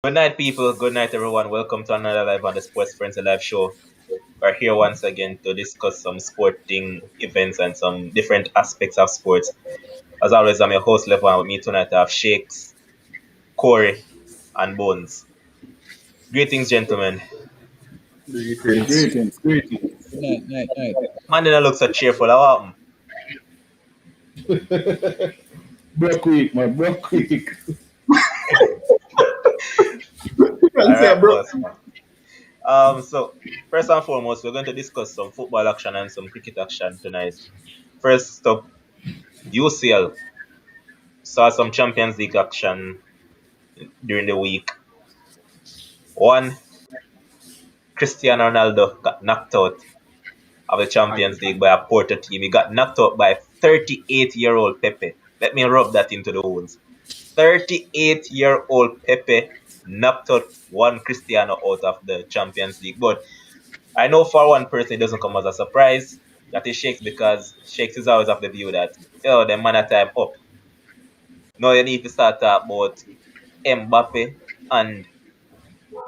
Good night, people. Good night, everyone. Welcome to another live on the Sports Frenzzyy live show. We're here once again to discuss some sporting events and some different aspects of sports. As always, I'm your host, Levan. With me tonight, I have Shakes, Corey, and Bones. Greetings, gentlemen. Greetings. Greetings. Night. Man didn't look so cheerful. How happened? Broke week, man. Broke week. All right, boss. So first and foremost, we're going to discuss some football action and some cricket action tonight. First up, UCL saw some Champions League action during the week. One, Cristiano Ronaldo got knocked out of the Champions League by a Porto team. He got knocked out by 38-year-old Pepe. Let me rub that into the wounds. 38-year-old Pepe knocked out one Cristiano out of the Champions League. But I know for one person it doesn't come as a surprise. That is Shakes, because Shakes is always of the view that, the man at time up. Now you need to start talking about Mbappe and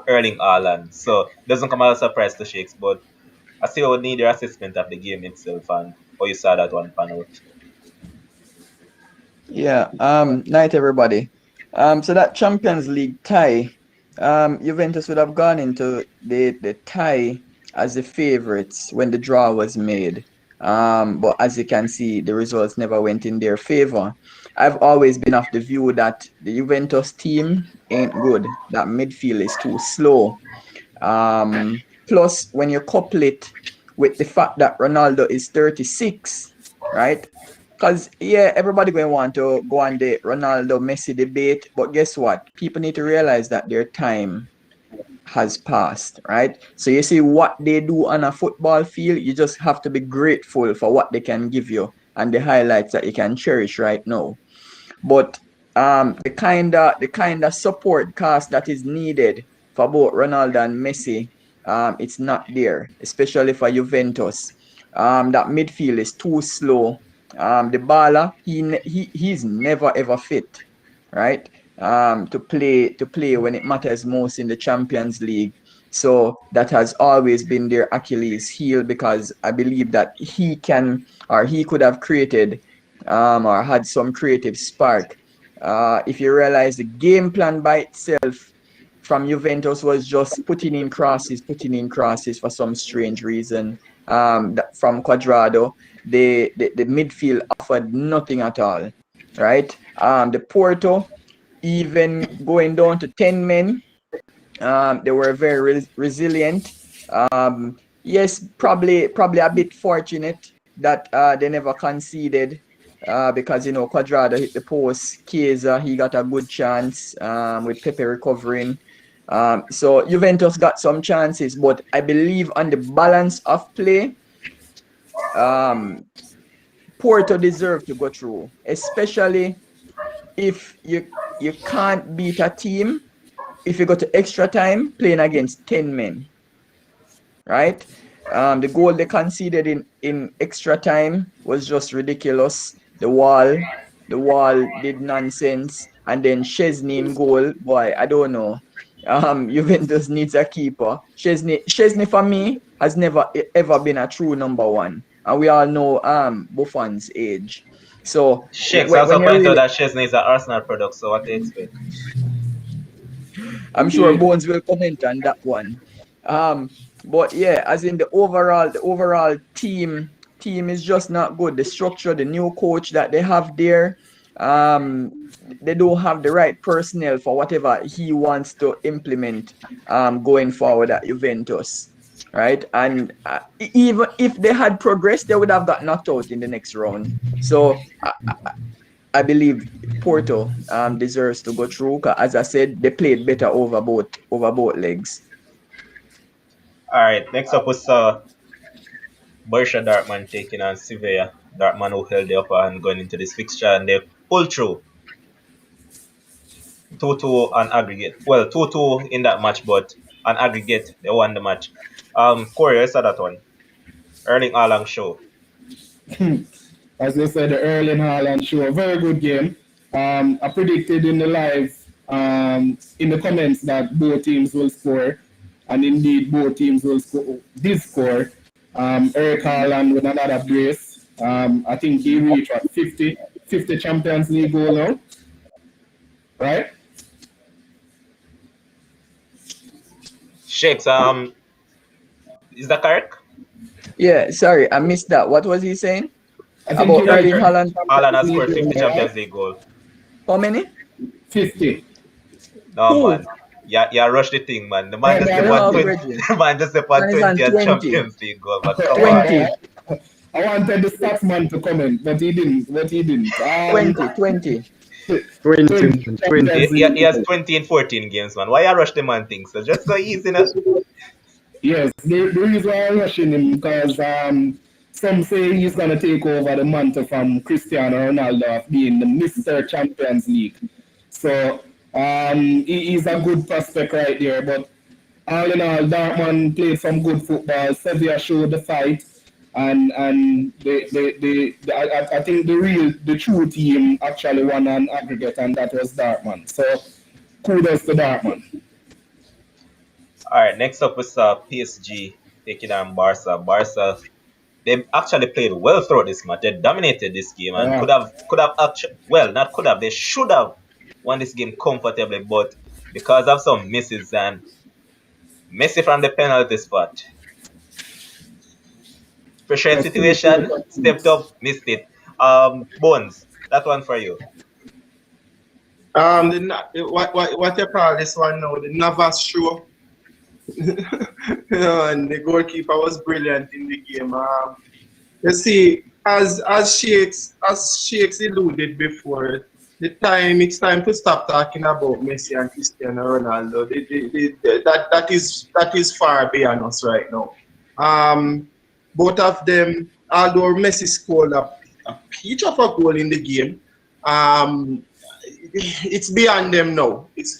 Erling Haaland. So it doesn't come as a surprise to Shakes, but I still would need your assessment of the game itself and how you saw that one pan out. Yeah. Night everybody. So that Champions League tie, Juventus would have gone into the tie as the favourites when the draw was made. But as you can see, the results never went in their favour. I've always been of the view that the Juventus team ain't good. That midfield is too slow. Plus, when you couple it with the fact that Ronaldo is 36, right? Because, everybody going to want to go on the Ronaldo Messi debate. But guess what? People need to realize that their time has passed, right? So you see what they do on a football field, you just have to be grateful for what they can give you and the highlights that you can cherish right now. But the kind of support cast that is needed for both Ronaldo and Messi, it's not there, especially for Juventus. That midfield is too slow. The baller, he's never ever fit, right? To play when it matters most in the Champions League. So that has always been their Achilles heel, because I believe that he could have created or had some creative spark. If you realize the game plan by itself from Juventus was just putting in crosses for some strange reason. From Quadrado, the midfield offered nothing at all, right? The Porto, even going down to 10 men, they were very resilient. Yes, probably a bit fortunate that they never conceded, because Quadrado hit the post. Chiesa, he got a good chance with Pepe recovering. So Juventus got some chances, but I believe on the balance of play, Porto deserve to go through, especially if you can't beat a team if you go to extra time playing against 10 men, right? The goal they conceded in extra time was just ridiculous. The wall did nonsense, and then Chesney in goal. Boy, I don't know. Juventus needs a keeper. Chesney for me has never ever been a true number one, and we all know Buffon's age. So Shakes when also you point out really, that Chesney is an Arsenal product, so what do you expect? I'm sure Bones will comment on that one. But yeah, as in the overall team is just not good. The structure, the new coach that they have there, they don't have the right personnel for whatever he wants to implement going forward at Juventus, right? And even if they had progressed, they would have got knocked out in the next round. So I believe Porto deserves to go through. 'Cause as I said, they played better over both legs. All right, next up we saw Borussia Dortmund taking on Sevilla. Dortmund who held the upper hand going into this fixture, and they pulled through 2-2 on aggregate. Well, 2-2 in that match, but on aggregate they won the match. Corey, I saw that one. Erling Haaland show. As they said, the Erling Haaland show. A very good game. I predicted in the live in the comments that both teams will score, and indeed both teams will score, did score. Eric Haaland with another brace. I think he reached what, 50 Champions League goal now, right? Shakes, is that correct? Yeah, sorry, I missed that. What was he saying? I think About he Erling reached Haaland? Haaland has scored 50 Champions League goal, Champions right? League goal. How many? 50. No, Who? man. Yeah, rush the thing, man. The man Oh, just man, step on No, 20. Bridget. The man just step on Man is on 20 at 20. Champions League goal, but come on. 20. I wanted the Scotsman to comment, but he didn't. 20. 20. 20 20, 20. Champions He League has goal. 20 in 14 games, man. Why you rush the man thing? So just go easy now. Yes, the reason why I'm rushing him because some say he's gonna take over the mantle from Cristiano Ronaldo of being the Mr. Champions League. So he's a good prospect right there. But all in all, Dartman played some good football. Sevilla showed the fight, and I think the true team actually won an aggregate, and that was Dartman. So kudos to Dartman. All right, next up we saw PSG taking on Barca. Barca, they actually played well throughout this match. They dominated this game and Yeah. could have actually, well, not could have, they should have won this game comfortably, but because of some misses and Messi from the penalty spot, pressure situation, stepped up, missed it. Bones, that one for you. What you call this one now? The Navas show. And the goalkeeper was brilliant in the game. You see, as Shakes alluded before, it's time to stop talking about Messi and Cristiano Ronaldo. That is far beyond us right now. Both of them, although Messi scored a peach of a goal in the game, it's beyond them now. It's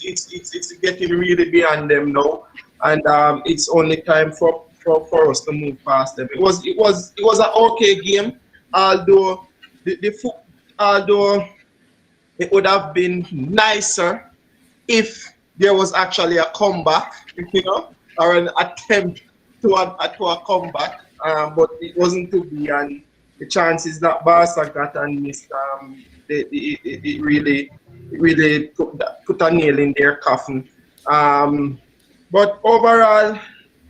getting really beyond them now, and it's only time for us to move past them. It was an okay game, although although it would have been nicer if there was actually a comeback, or an attempt to a comeback. But it wasn't to be, and the chances that Barca got and missed, it really put a nail in their coffin. But overall,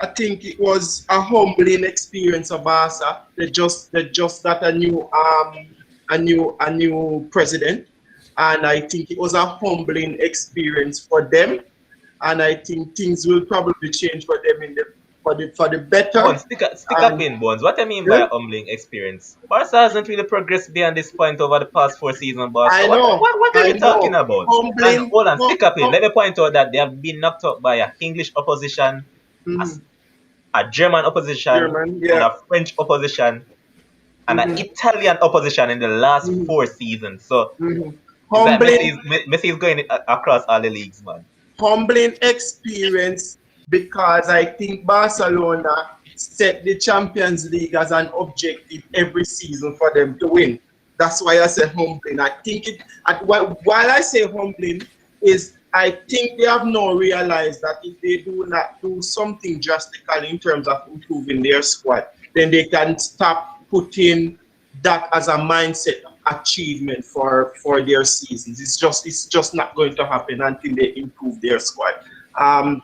I think it was a humbling experience for Barca. They just got a new president, and I think it was a humbling experience for them. And I think things will probably change for them for the better. Bones, stick up in, Bones. What I mean by a humbling experience? Barca hasn't really progressed beyond this point over the past 4 seasons, Barca. I know. What are you talking about? Humbling. And hold on, stick up in. Let me point out that they have been knocked out by a English opposition, a German opposition, and a French opposition, and an Italian opposition in the last 4 seasons. So Messi is going across all the leagues, man. Humbling experience, because I think Barcelona set the Champions League as an objective every season for them to win. That's why I say humbling. I think while I say humbling is, I think they have now realized that if they do not do something drastically in terms of improving their squad, then they can stop putting that as a mindset achievement for their seasons. It's just not going to happen until they improve their squad.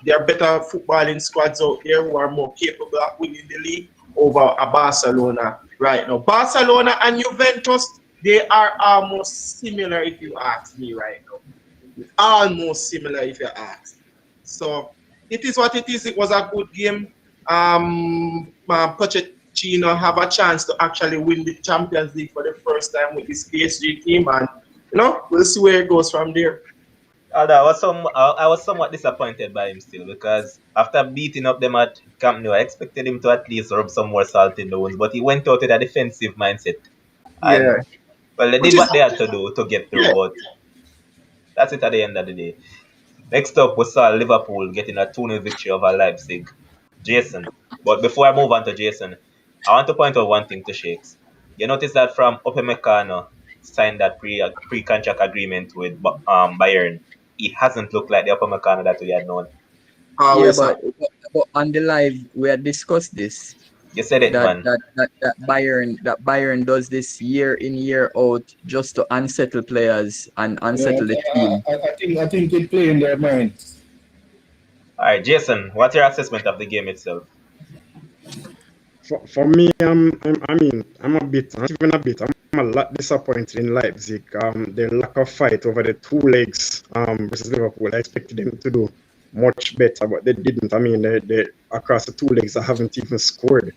There are better footballing squads out there who are more capable of winning the league over a Barcelona right now. Barcelona and Juventus, they are almost similar if you ask me right now. Almost similar if you ask. So it is what it is. It was a good game. Pochettino have a chance to actually win the Champions League for the first time with this PSG team, and we'll see where it goes from there. I was somewhat disappointed by him still, because after beating up them at Camp Nou, I expected him to at least rub some more salt in the wounds, but he went out with a defensive mindset. And, Yeah. well, they did what they had to do to get through, but that's it at the end of the day. Next up, we saw Liverpool getting a 2-0 victory over Leipzig. Jason. But before I move on to Jason, I want to point out one thing to Shakes. You notice that from Upamecano signed that pre-contract agreement with Bayern. he hasn't looked like the Upamecano that we had known. Yeah, Always but on the live we had discussed this. You said it, That man. Bayern does this year in year out just to unsettle players and unsettle the team. I think it play in their minds. All right, Jason, what's your assessment of the game itself? For me, I'm a bit, not even a bit, I'm a lot disappointed in Leipzig. Their lack of fight over the two legs versus Liverpool. I expected them to do much better, but they didn't. I mean, they across the two legs, they haven't even scored.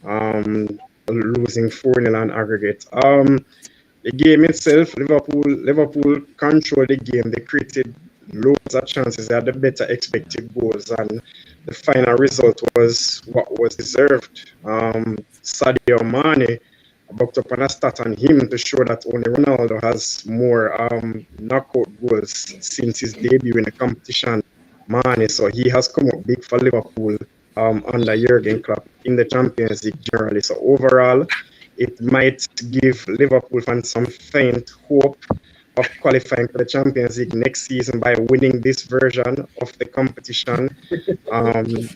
Losing 4-0 on aggregate. The game itself, Liverpool controlled the game. They created loads of chances. They had the better expected goals, and the final result was what was deserved. Sadio Mane booked up on a stat on him to show that only Ronaldo has more knockout goals since his debut in the competition. Mane, so he has come up big for Liverpool under Jurgen Klopp in the Champions League generally. So overall, it might give Liverpool fans some faint hope of qualifying for the Champions League next season by winning this version of the competition.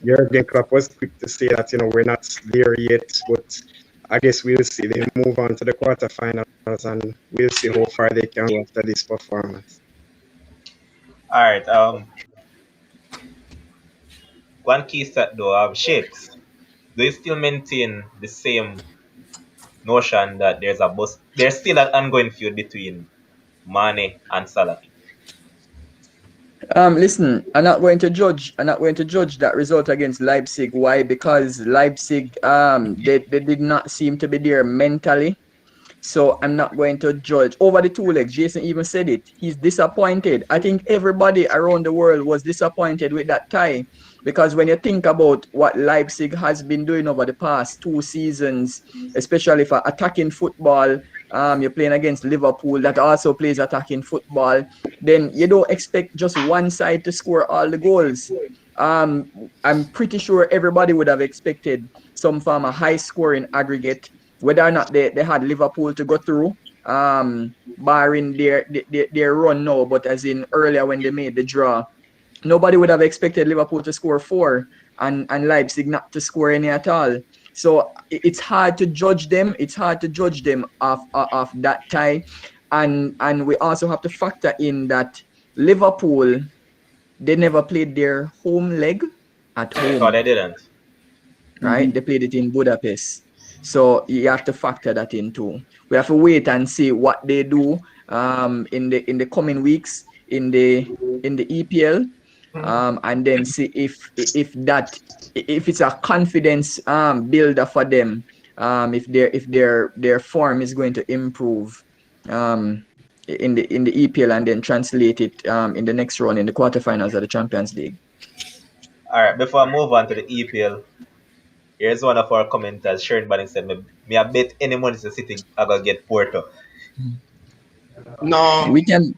Jurgen Klopp was quick to say that, we're not there yet, but I guess we'll see. They move on to the quarterfinals, and we'll see how far they can go after this performance. All right. One key stat though, Shakes. Do you still maintain the same notion that there's still an ongoing feud between Mane and Salah? Listen, I'm not going to judge that result against Leipzig. Why? Because Leipzig they did not seem to be there mentally. So I'm not going to judge over the two legs. Jason even said it. He's disappointed. I think everybody around the world was disappointed with that tie, because when you think about what Leipzig has been doing over the past 2 seasons, especially for attacking football, you're playing against Liverpool that also plays attacking football, then you don't expect just one side to score all the goals. I'm pretty sure everybody would have expected some form of high scoring aggregate, whether or not they had Liverpool to go through, barring their run now, but as in earlier when they made the draw, nobody would have expected Liverpool to score 4 and Leipzig not to score any at all. So it's hard to judge them. It's hard to judge them off that tie. And we also have to factor in that Liverpool, they never played their home leg at home. No, they didn't. Right? They played it in Budapest. So you have to factor that in too. We have to wait and see what they do in the coming weeks in the EPL. And then see if it's a confidence builder for them, if their form is going to improve in the EPL and then translate it in the next round in the quarterfinals of the Champions League. All right, before I move on to the EPL, here's one of our commenters, Sharon Banning said, "Me I bet any Manchester City I gonna get Porto." No. We can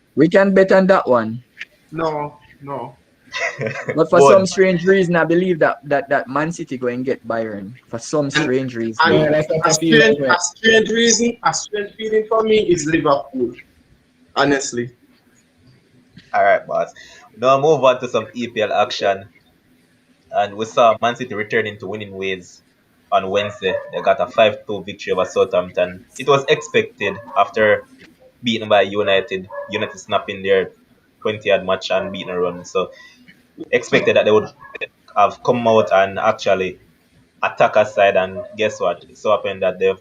bet on that one. No. But for some strange reason, I believe that Man City go and get Bayern for some strange reason. And a strange feeling for me is Liverpool. Honestly. All right, boss. Now move on to some EPL action, and we saw Man City returning to winning ways on Wednesday. They got a 5-2 victory over Southampton. It was expected after beaten by United. United snapping their 20-yard match and beaten a run. So expected that they would have come out and actually attack us side, and guess what? It so happened that they've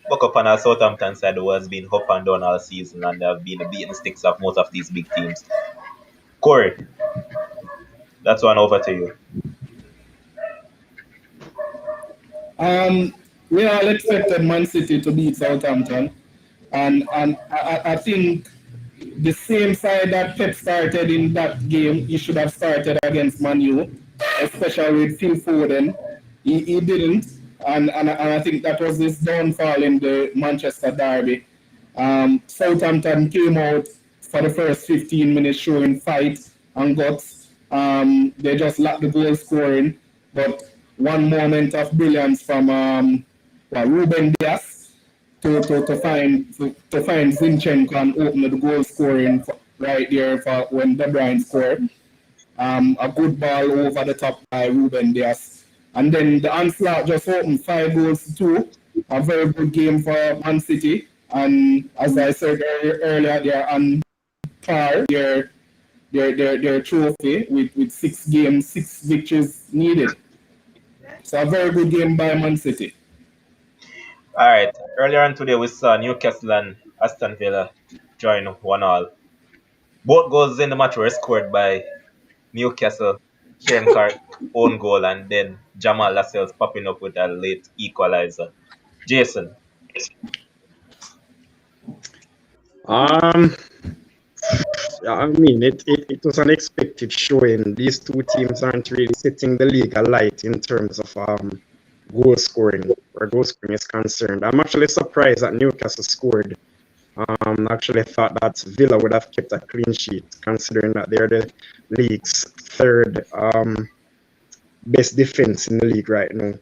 woke up on our Southampton side who has been up and down all season, and they have been the beaten sticks of most of these big teams. Corey, that's one over to you. We all expected Man City to beat Southampton, and I think the same side that Pep started in that game, he should have started against Man U, especially with Phil Foden. He didn't, and I think that was his downfall in the Manchester derby. Southampton came out for the first 15 minutes showing fight and guts. They just lacked the goal scoring, but one moment of brilliance from Ruben Dias to find Zinchenko and open the goal scoring right there for when De Bruyne scored. A good ball over the top by Ruben Dias. And then the onslaught just opened 5 goals to 2. A very good game for Man City. And as I said earlier, they're on par their trophy with 6 games, 6 victories needed. So a very good game by Man City. All right. Earlier on today, we saw Newcastle and Aston Villa join 1-1. Both goals in the match were scored by Newcastle. Kieran Clark own goal, and then Jamal Lascelles popping up with a late equalizer. Jason. Um, yeah, I mean, it was an expected showing. These two teams aren't really setting the league alight in terms of goal scoring, where goal scoring is concerned. I'm actually surprised that Newcastle scored. Actually thought that Villa would have kept a clean sheet, considering that they're the league's third best defense in the league right now.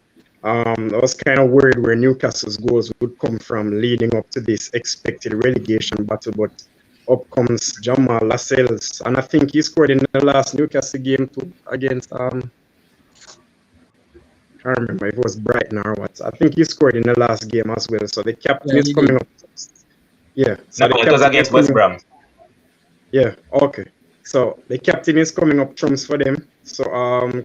I was kind of worried where Newcastle's goals would come from leading up to this expected relegation battle, but up comes Jamal Lascelles, and I think he scored in the last Newcastle game too against I can't remember if it was Brighton or what. I think he scored in the last game as well. So the captain is coming up. Yeah. So No, it was against West Brom. Yeah. Okay. So the captain is coming up trumps for them. So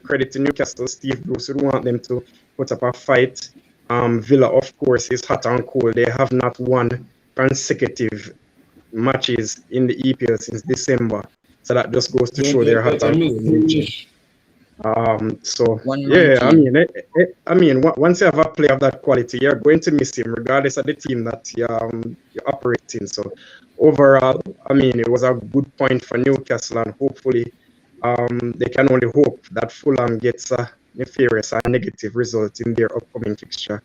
credit to Newcastle. Steve Bruce would want them to put up a fight. Villa, of course, is hot and cold. They have not won consecutive matches in the EPL since December. So that just goes to show they're hot and cold. So yeah, I mean, once you have a player of that quality, you're going to miss him, regardless of the team that you operate in. So overall, I mean, it was a good point for Newcastle, and hopefully, they can only hope that Fulham gets a nefarious and negative result in their upcoming fixture,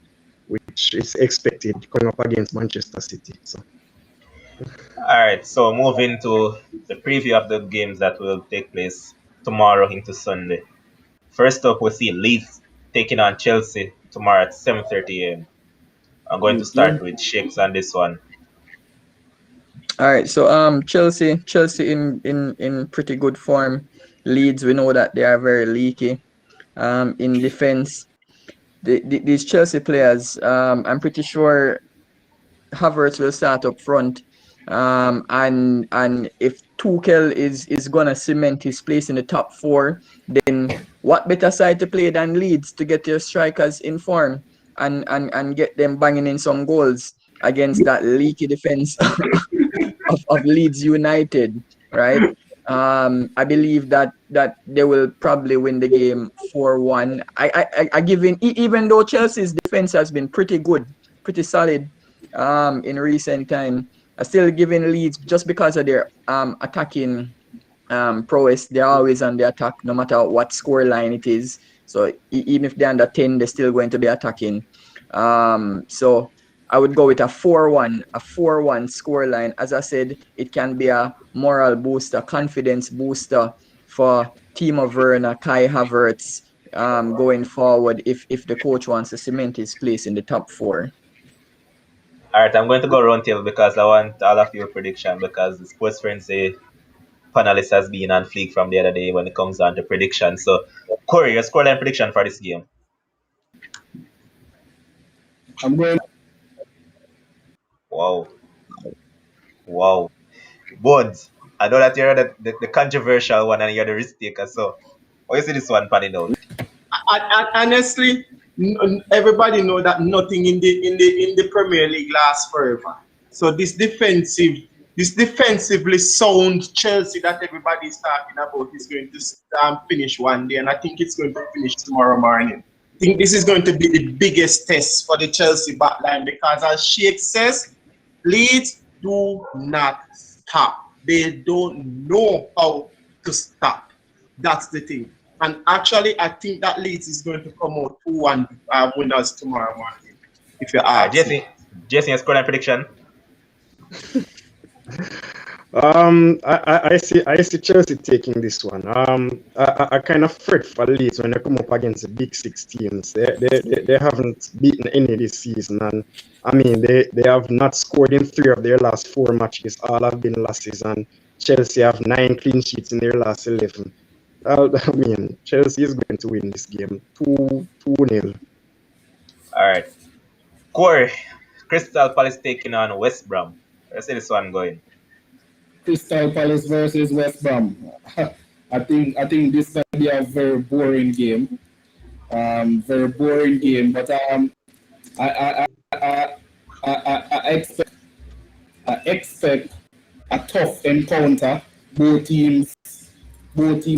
which is expected coming up against Manchester City. So. All right, so moving to the preview of the games that will take place tomorrow into Sunday. First up, we see Leeds taking on Chelsea tomorrow at 7:30 a.m. I'm going to start with Shakes on this one. All right, so Chelsea in pretty good form. Leeds, we know that they are very leaky. In defense, these Chelsea players, I'm pretty sure Havertz will start up front. And if Tuchel is gonna cement his place in the top 4, then what better side to play than Leeds to get your strikers in form and get them banging in some goals against that leaky defense of Leeds United, right? I believe that they will probably win the game 4-1. I give in, even though Chelsea's defense has been pretty good, pretty solid in recent time. I still giving Leeds just because of their attacking prowess. They're always on the attack, no matter what score line it is. So even if they're under 10, they're still going to be attacking. So I would go with a 4-1 score line. As I said, it can be a moral booster, confidence booster for Timo Werner, Kai Havertz going forward if the coach wants to cement his place in the top 4. All right, I'm going to go round table because I want all of your prediction, because the Sports Frenzzyy panelist has been on fleek from the other day when it comes down to prediction. So, Corey, your scoreline prediction for this game? I'm going. Wow. Bones, I know that you're the controversial one and you're the risk taker. So, how you see this one panning out? Honestly, everybody know that nothing in the Premier League lasts forever. So this defensively sound Chelsea that everybody is talking about is going to finish one day, and I think it's going to finish tomorrow morning. I think this is going to be the biggest test for the Chelsea backline, because as Sheikh says, Leeds do not stop. They don't know how to stop. That's the thing. And actually, I think that Leeds is going to come out 2-1 winners tomorrow morning. If you ask Jason, your scoreline prediction? I see Chelsea taking this one. I kind of fret for Leeds when they come up against the big 6 teams. They haven't beaten any this season, and I mean they have not scored in 3 of their last 4 matches. All have been losses, and Chelsea have 9 clean sheets in their last 11. I mean, Chelsea is going to win this game 2-0. All right. Corey, Crystal Palace taking on West Brom. Let's see this one going. Crystal Palace versus West Brom. I think this gonna be a very boring game. Very boring game. But I I, I expect a tough encounter. Both teams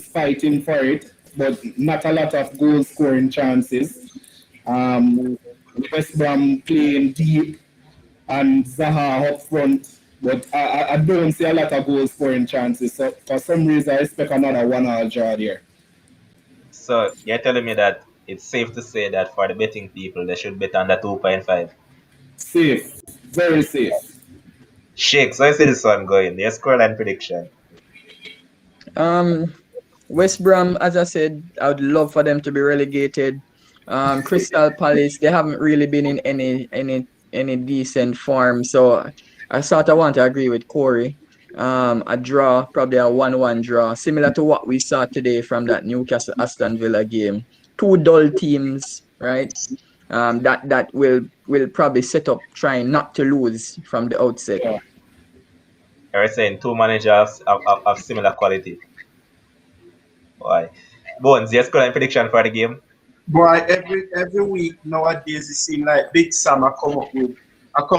fighting for it, but not a lot of goal scoring chances. Um, West Brom playing deep and Zaha up front, but I don't see a lot of goal scoring chances. So for some reason, I expect another 1-1 draw there. So you're telling me that it's safe to say that for the betting people, they should bet under 2.5. Safe, very safe. Shake, so I see this one going. Your scoreline prediction. West Brom, as I said, I would love for them to be relegated. Crystal Palace, they haven't really been in any decent form, so I sort of want to agree with Corey. A draw, probably a 1-1 draw, similar to what we saw today from that Newcastle Aston Villa game. Two dull teams, right? That will probably set up trying not to lose from the outset. Yeah. You're saying two managers of similar quality. Why? Bones, your scoreline prediction for the game? Boy, every week nowadays it seems like Big Sam I come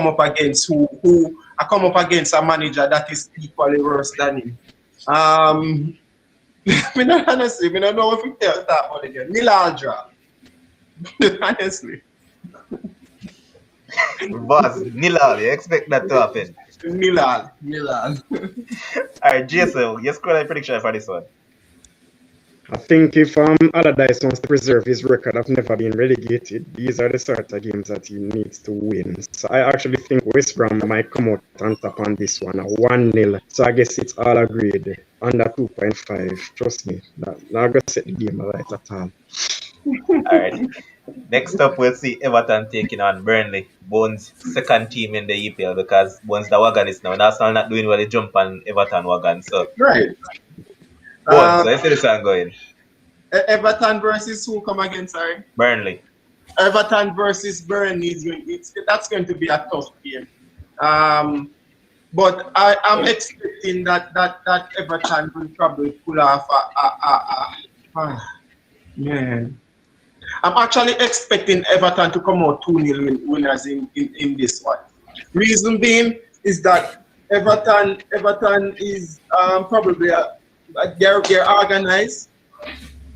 up against a manager that is equally worse than him. Me not honestly, me don't know if we tell that one again. Nil draw. Honestly. Boss, nil-all, you expect that to happen? Nil. Alright, Jason, your scoreline prediction for this one? I think if Allardyce wants to preserve his record of never being relegated, these are the sort of games that he needs to win. So I actually think West Brom might come out on top on this one, a 1-0. So I guess it's all agreed, under 2.5. Trust me, not going to set the game right at all. Alright. Next up, we'll see Everton taking on Burnley. Bones' second team in the EPL because Bones the wagon is now. And Arsenal not doing well, they jump on Everton wagon. So, Right. Bones, so I see this one going. Everton versus who come again, sorry? Burnley. Everton versus Burnley that's going to be a tough game. But I'm expecting that Everton will probably pull off man. I'm actually expecting Everton to come out 2-0 winners in this one. Reason being is that Everton is probably they're organized.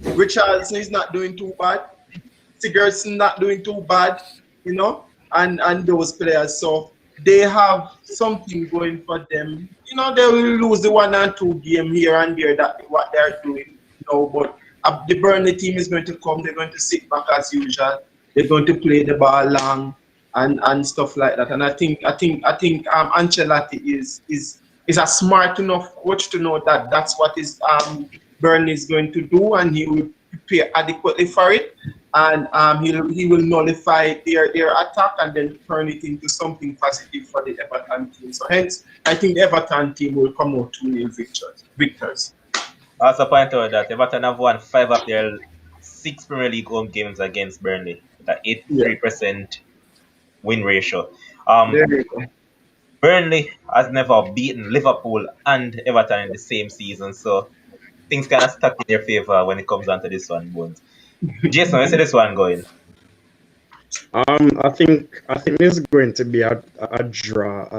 Richardson is not doing too bad. Sigurdsson not doing too bad, you know, and those players. So they have something going for them. You know, they will lose the 1 and 2 game here and there. That what they're doing, you know. But the Burnley team is going to come. They're going to sit back as usual. They're going to play the ball long and stuff like that. And I think Ancelotti is a smart enough coach to know that that's what Burnley is going to do, and he will prepare adequately for it, and he will nullify their attack and then turn it into something positive for the Everton team. So hence, I think the Everton team will come out 2-0 victors. I also point out that Everton have won 5 of their 6 Premier League home games against Burnley with an 83% win ratio. There you go. Burnley has never beaten Liverpool and Everton in the same season, so things kind of stuck in their favor when it comes down to this one, Bones. Jason, where's this one going? I think this is going to be a draw.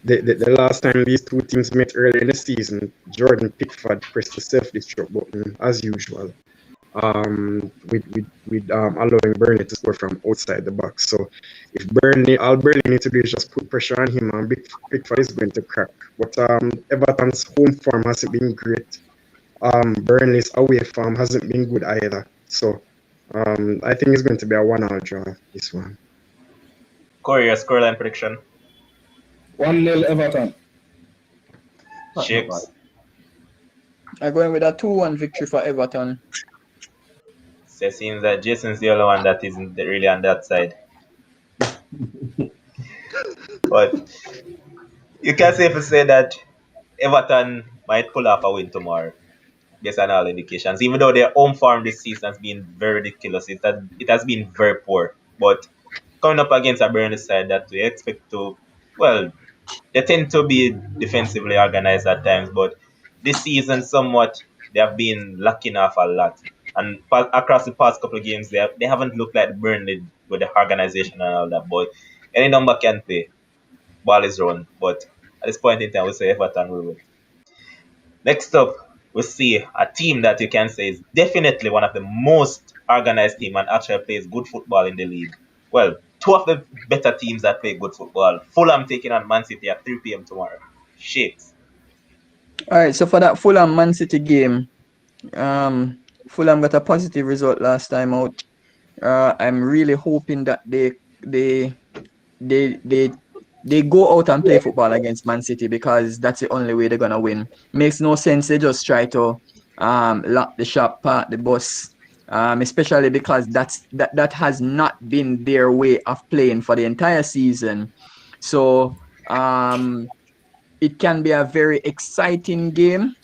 The last time these two teams met earlier in the season, Jordan Pickford pressed the self-destruct button as usual. With allowing Burnley to score from outside the box. So if all Burnley need to do is just put pressure on him, and Pickford is going to crack. But Everton's home form hasn't been great. Burnley's away form hasn't been good either. So I think it's going to be a 1-1 draw, this one. Corey, your scoreline prediction? 1-0 Everton. Shakes. I'm going with a 2-1 victory for Everton. So it seems that Jason's the only one that isn't really on that side. But You can safely say that Everton might pull off a win tomorrow, based on all indications. Even though their home form this season has been very ridiculous, it has been very poor. But coming up against a Burnley side that we expect to, well, they tend to be defensively organized at times, but this season somewhat they have been lacking off a lot. And across the past couple of games, they haven't looked like Burnley with the organization and all that. But any number can pay. Ball is run. But at this point in time, we say Everton will win. Next up, we see a team that you can say is definitely one of the most organized team and actually plays good football in the league. Well, two of the better teams that play good football. Fulham taking on Man City at 3 p.m. tomorrow. Shakes. All right, so for that Fulham Man City game, Fulham got a positive result last time out. I'm really hoping that they go out and play football against Man City, because that's the only way they're gonna win. Makes no sense they just try to lock the shop, park the bus, especially because that has not been their way of playing for the entire season. So it can be a very exciting game,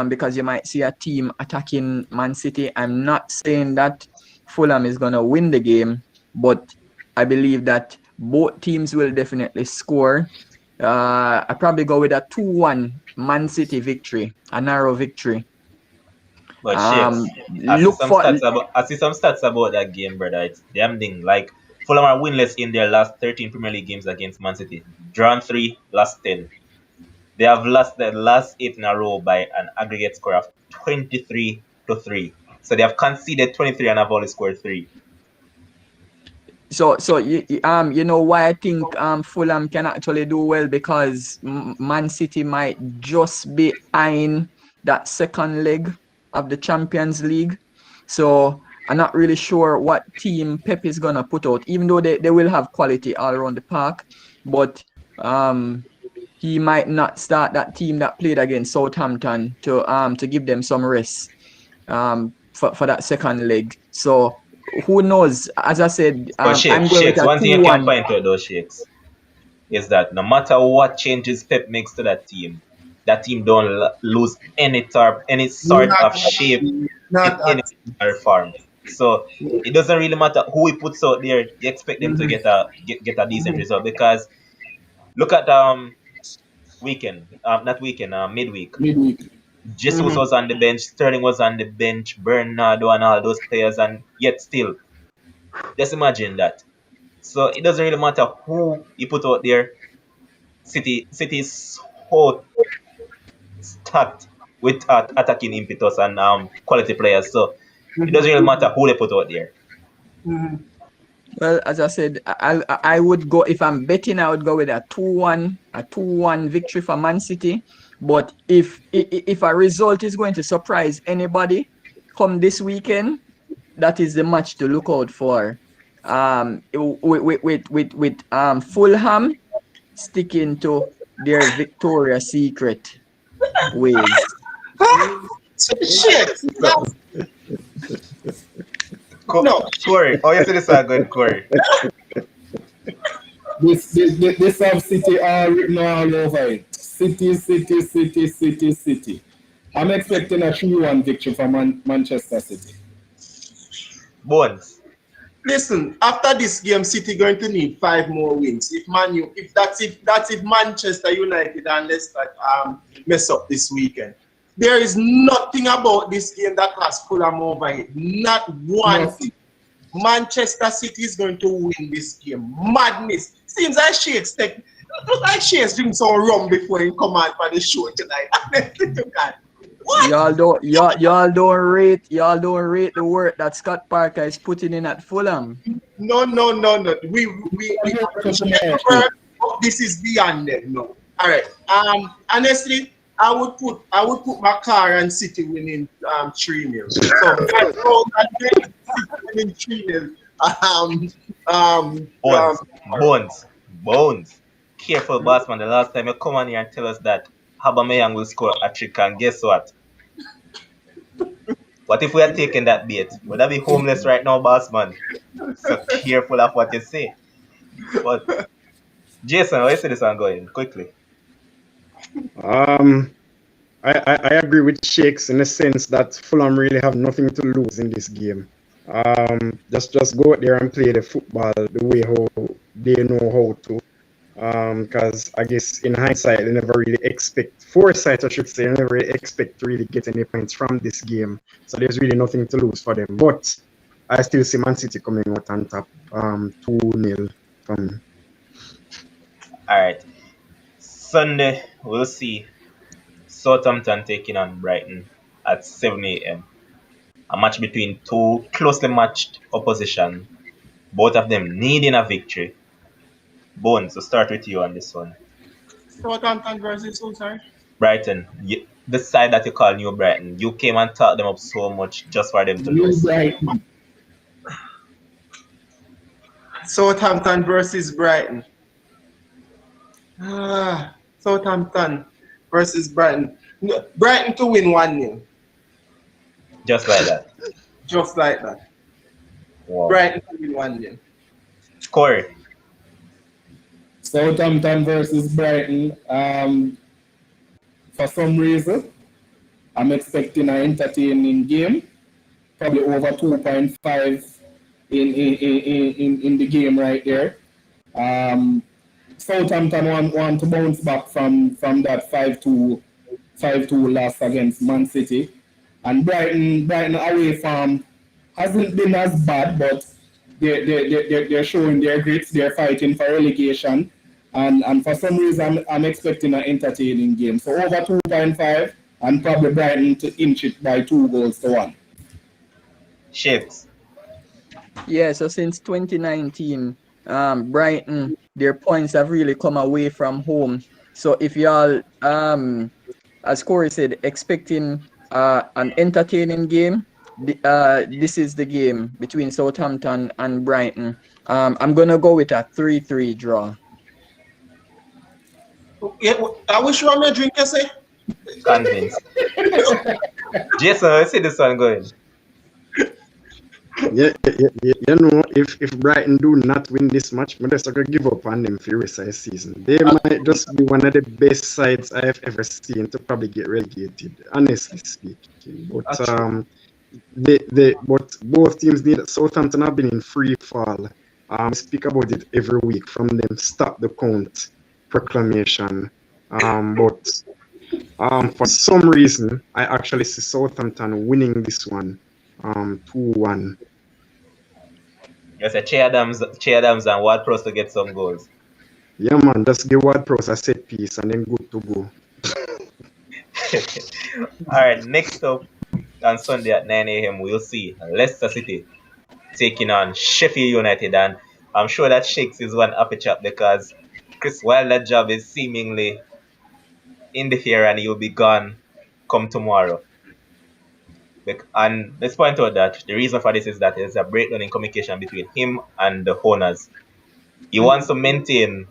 because you might see a team attacking Man City. I'm not saying that Fulham is going to win the game, but I believe that both teams will definitely score. I probably go with a 2-1 Man City victory, a narrow victory. But Shakes, Look for I see some stats about that game, brother. It's damn thing. Like Fulham are winless in their last 13 Premier League games against Man City. Drawn 3, lost 10. They have lost the last 8 in a row by an aggregate score of 23-3. So they have conceded 23 and have only scored 3. So you know why I think Fulham can actually do well, because Man City might just be eyeing that second leg of the Champions League. So I'm not really sure what team Pep is gonna put out, even though they will have quality all around the park, but he might not start that team that played against Southampton to give them some rest for that second leg. So who knows? As I said, But I'm going with Shakes, a one thing you can 2-1. point out those Shakes is that no matter what changes Pep makes to that team don't lose any sort of shape in Not any form. So it doesn't really matter who he puts out there. You expect them to get a decent result, because look at midweek. midweek. Jesus was on the bench, Sterling was on the bench, Bernardo and all those players, and yet still, just imagine that. So it doesn't really matter who you put out there. City is so stacked with attacking impetus and quality players. So it doesn't really matter who they put out there. Well, as I said, I would go, if I'm betting, I would go with a 2-1 victory for Man City. But if a result is going to surprise anybody come this weekend, that is the match to look out for. With Fulham sticking to their Victoria's Secret ways. Shit. No. Corey. Oh, you see this one good, Corey. This have City all written all over it. City. I'm expecting a 3-1 victory for Manchester City. Bones. Listen, after this game, City going to need 5 more wins. If Manchester United and Leicester mess up this weekend. There is nothing about this game that has Fulham over it. Not one thing. Manchester City is going to win this game. Madness. Seems like Shakes look like Shakes drink some rum before he come out for the show tonight. What? Y'all don't rate the work that Scott Parker is putting in at Fulham. No. This is beyond them. No. All right. Honestly, I would put my car and City winning 3-0. So City winning 3-0. Bones. Careful, bossman. The last time you come on here and tell us that Aubameyang will score a trick, and guess what? What if we are taking that bait? Would I be homeless right now, bossman? So careful of what you say. But Jason, how you see this one going? Quickly. Um, I agree with Shakes in the sense that Fulham really have nothing to lose in this game. Just go out there and play the football the way how they know how to. Because I guess in hindsight, they never really foresight, I should say, they never really expect to really get any points from this game. So there's really nothing to lose for them. But I still see Man City coming out on top, 2-0 from. All right. Sunday, we'll see Southampton taking on Brighton at 7 a.m. A match between two closely matched opposition, both of them needing a victory. Bones, to start with you on this one. Southampton versus who, sorry? Brighton, the side that you call New Brighton, you came and taught them up so much just for them to New lose. Brighton. Southampton versus Brighton. Southampton versus Brighton. No, Brighton to win 1-0. Just like that. Just like that. Wow. Brighton to win 1-0. Corey. Southampton versus Brighton. For some reason, I'm expecting an entertaining game. Probably over 2.5 in the game right there. Southampton want to bounce back from that 5-2 loss against Man City. And Brighton away from hasn't been as bad, but they're showing their grits. They're fighting for relegation. And for some reason, I'm expecting an entertaining game. So over 2.5 and probably Brighton to inch it by 2-1. Shakes. Yeah, so since 2019, Brighton, their points have really come away from home. So if y'all, as Corey said, expecting an entertaining game, this is the game between Southampton and Brighton. I'm going to go with a 3-3 draw. Yeah, I wish you want me a drink, you say? Convinced. Jason, I see this one going. Yeah, you know, if Brighton do not win this match, I'm just going to give up on them for the rest of the season. They might just be one of the best sides I have ever seen to probably get relegated, honestly speaking. But but both teams need. Southampton have been in free fall. Speak about it every week from them stop the count proclamation. But for some reason, I actually see Southampton winning this one. 2-1. Yes, Che Adams and Ward-Prowse to get some goals. Yeah, man, just give Ward-Prowse a set piece and then good to go. All right, next up on Sunday at 9 a.m., we'll see Leicester City taking on Sheffield United. And I'm sure that Shakes is one happy chap because Chris Wilder's job is seemingly in the air and he'll be gone come tomorrow. And let's point out that the reason for this is that there's a breakdown in communication between him and the owners. He wants to maintain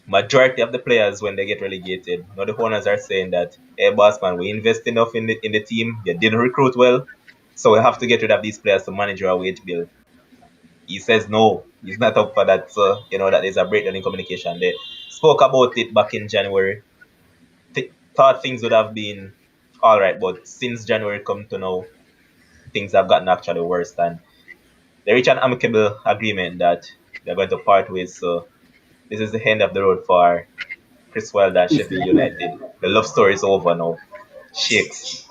majority of the players when they get relegated. Now the owners are saying that, hey boss man, we invest enough in the team, they didn't recruit well, so we have to get rid of these players to manage our wage bill. He says no, he's not up for that, so you know that there's a breakdown in communication. They spoke about it back in January. Thought things would have been all right, but since January come to now, things have gotten actually worse. And they reached an amicable agreement that they're going to part ways. So this is the end of the road for Chris Wilder and Sheffield United. The love story is over now. Shakes.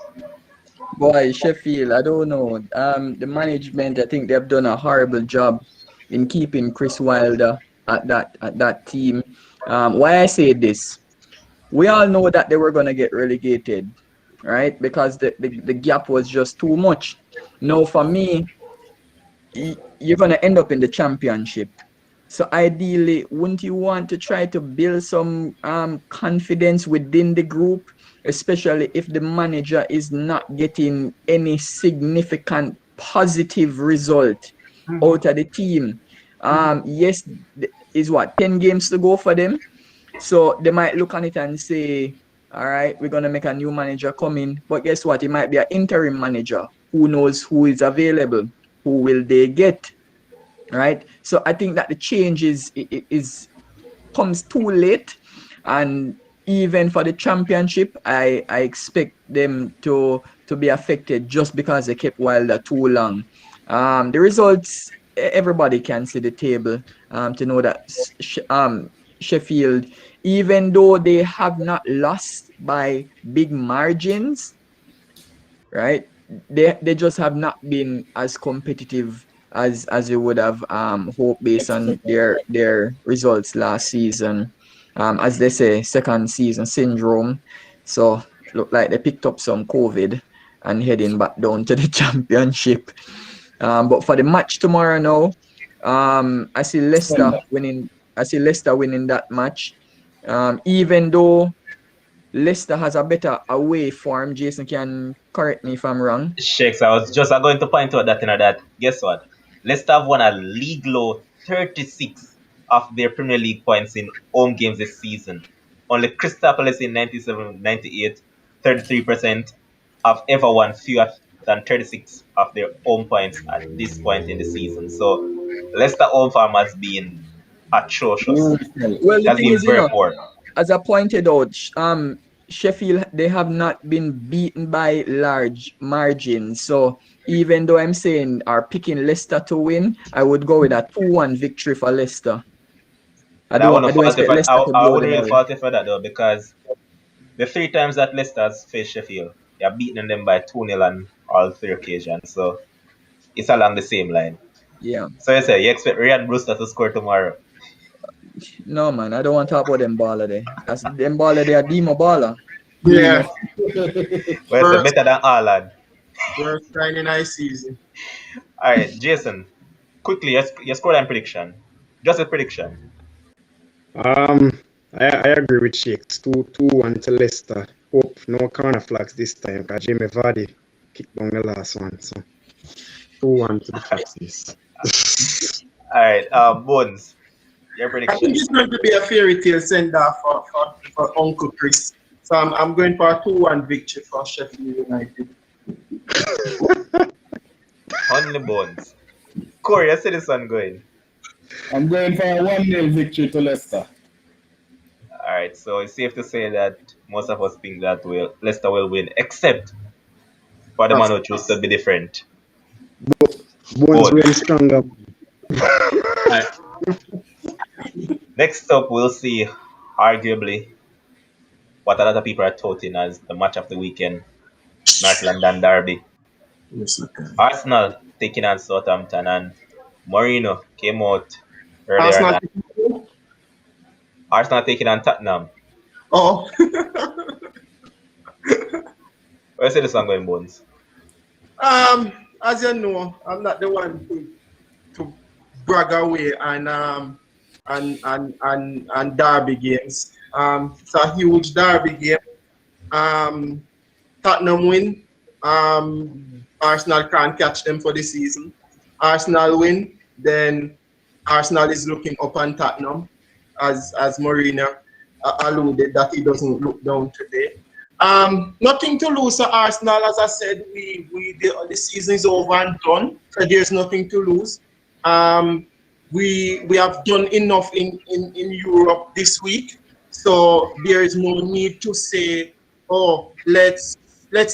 Boy, Sheffield, I don't know. The management, I think they've done a horrible job in keeping Chris Wilder at that team. Why I say this, we all know that they were going to get relegated, right? Because the gap was just too much. Now, for me, you're going to end up in the championship. So ideally, wouldn't you want to try to build some confidence within the group, especially if the manager is not getting any significant positive result out of the team? Yes, is 10 games to go for them? So they might look on it and say, all right, we're going to make a new manager come in. But guess what? It might be an interim manager. Who knows who is available? Who will they get? Right? So I think that the change comes too late. And even for the championship, I expect them to be affected just because they kept Wilder too long. The results, everybody can see the table to know that Sheffield, even though they have not lost by big margins, right? They just have not been as competitive as you would have hoped based on their results last season. As they say, second season syndrome. So look like they picked up some COVID and heading back down to the championship. But for the match tomorrow now, I see Leicester winning. I see Leicester winning that match. Even though Leicester has a better away form. Jason can correct me if I'm wrong. Shakes, I was just going to point out that, that guess what? Leicester have won a league low 36 of their Premier League points in home games this season. Only Crystal Palace in 97, 98, 33% have ever won fewer than 36 of their home points at this point in the season. So Leicester home form has been atrocious. Well, It the has thing been is, very poor. as I pointed out, Sheffield, they have not been beaten by large margins. So even though I'm saying are picking Leicester to win, I would go with a 2-1 victory for Leicester. I And I do wouldn't fault you expect for Leicester to I blow wouldn't them really away. fault you for that though, because the 3 times that Leicester has faced Sheffield, they have beaten them by 2-0 on all 3 occasions. So it's along the same line. Yeah. So you say you expect Ryan Brewster to score tomorrow. No man, I don't want to talk about them baller there. That's them baller they are Demo baller. Yeah. Well, it's better than Haaland. First time in high season. Alright, Jason, quickly your scoreline prediction. Just a prediction. I agree with Shakes. 2-1 to Leicester. Hope no corner flags this time because Jamie Vardy kicked down the last one. So 2-1 to the Foxes. Alright, Bones, your I prediction. think it's going to be a fairy tale send off for Uncle Chris. So I'm going for a 2-1 victory for Sheffield United. Only Bones. Corey, I see this one going. I'm going for a 1-0 victory to Leicester. Alright, so it's safe to say that most of us think that Leicester will win, except for the man who chose to be different. Bones really stronger. Next up, we'll see, arguably, what a lot of people are touting as the match of the weekend, North London Derby. Arsenal taking on Southampton, and Mourinho came out earlier. Arsenal taking on Tottenham. Oh. Where's this one going, Bones? As you know, I'm not the one to brag away and derby games. It's a huge derby game. Tottenham win. Arsenal can't catch them for the season. Arsenal win, then Arsenal is looking up on Tottenham, as Mourinho alluded that he doesn't look down today. Nothing to lose for Arsenal, as I said. The season is over and done, so there's nothing to lose. We have done enough in Europe this week, so there is no need to say, oh, let's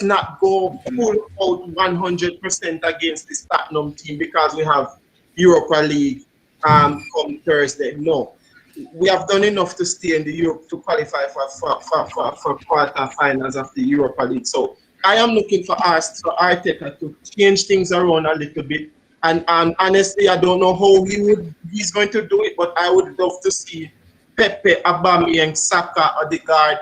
not go full out 100% against this Tottenham team because we have Europa League come Thursday. No. We have done enough to stay in the Europe to qualify for quarterfinals of the Europa League. So I am looking for Arteta to change things around a little bit. And honestly, I don't know how he's going to do it, but I would love to see Pepe, Aubameyang, Saka, Odegaard,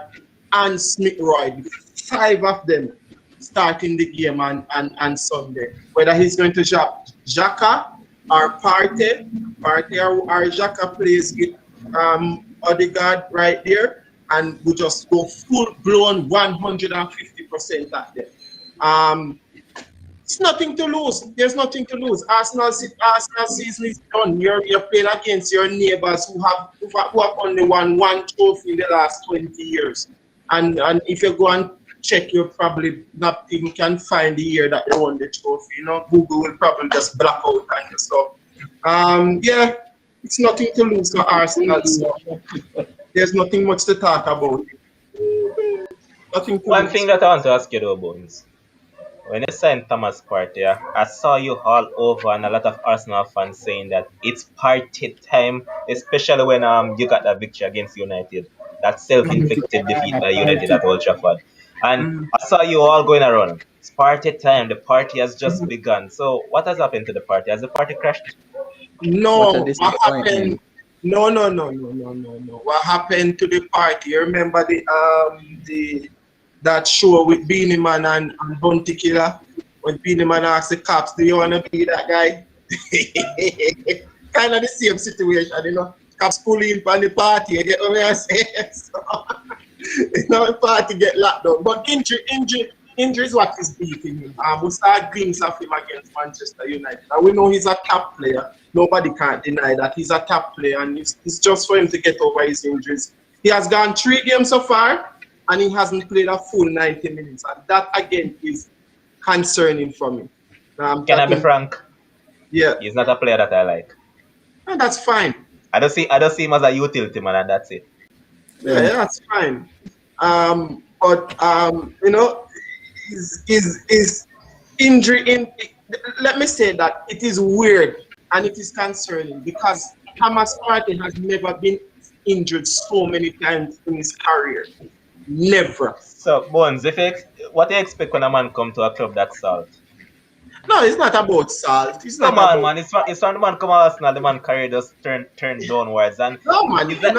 and Smith Roy, 5 of them starting the game on Sunday. Whether he's going to drop Xhaka or Partey or Xhaka plays with Odegaard right there, and we just go full-blown 150% at them. It's nothing to lose. There's nothing to lose. Arsenal season is done. You're playing against your neighbors who have only won one trophy in the last 20 years. And if you go and check, you probably not even can find the year that they won the trophy. You know, Google will probably just black out and stuff. Yeah. It's nothing to lose for Arsenal, so there's nothing much to talk about. Nothing to One lose. thing that I want to ask you though, Bones. When you signed Thomas Partey, I saw you all over and a lot of Arsenal fans saying that it's party time, especially when you got that victory against United, that self-inflicted defeat by United at Old Trafford. And Mm. I saw you all going around. It's party time. The party has just begun. So what has happened to the party? Has the party crashed? What a No, what happened? disappointment. No. What happened to the party? You remember the that show with Beanie Man and Bounty Killer? When Beanie Man asked the cops, "Do you want to be that guy?" Kind of the same situation, you know. Cops pull in from the party, you get what I say? So, you know, the party get locked down. But injury is what is beating him. We start glimpse of him against Manchester United. And we know he's a top player. Nobody can't deny that. He's a top player, and it's just for him to get over his injuries. He has gone 3 games so far, and he hasn't played a full 90 minutes. And that, again, is concerning for me. Can I be frank? Yeah. He's not a player that I like. And that's fine. I don't see him as a utility man, and that's it. Yeah, that's fine. But you know, his injury in. Let me say that it is weird and it is concerning because Thomas Partey has never been injured so many times in his career. Never. So, Bones, what do you expect when a man come to a club that's salt? No, it's not about salt. It's not Come on, about. man. It's when the man come Arsenal, the man career just turn downwards. And No, man. listen,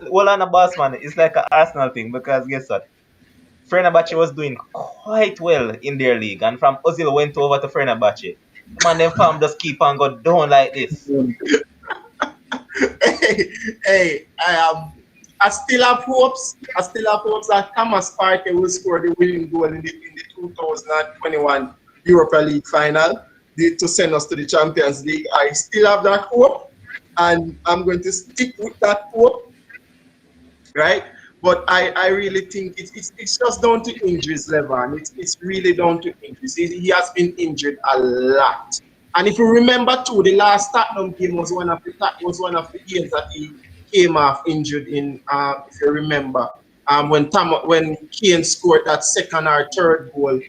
hold on, the boss, man. It's like an Arsenal thing because guess what? Fenerbahce was doing quite well in their league, and from Ozil went over to Fenerbahce. Man, them farm just keep on go down like this. I still have hopes. That Thomas Partey will score the winning goal in the 2021 Europa League final to send us to the Champions League. I still have that hope, and I'm going to stick with that hope, right? But I really think it's just down to injuries level, and it's really down to injuries. He has been injured a lot, and if you remember too, the last Tottenham game was one of the games that he came off injured in. If you remember, when Kane scored that second or third goal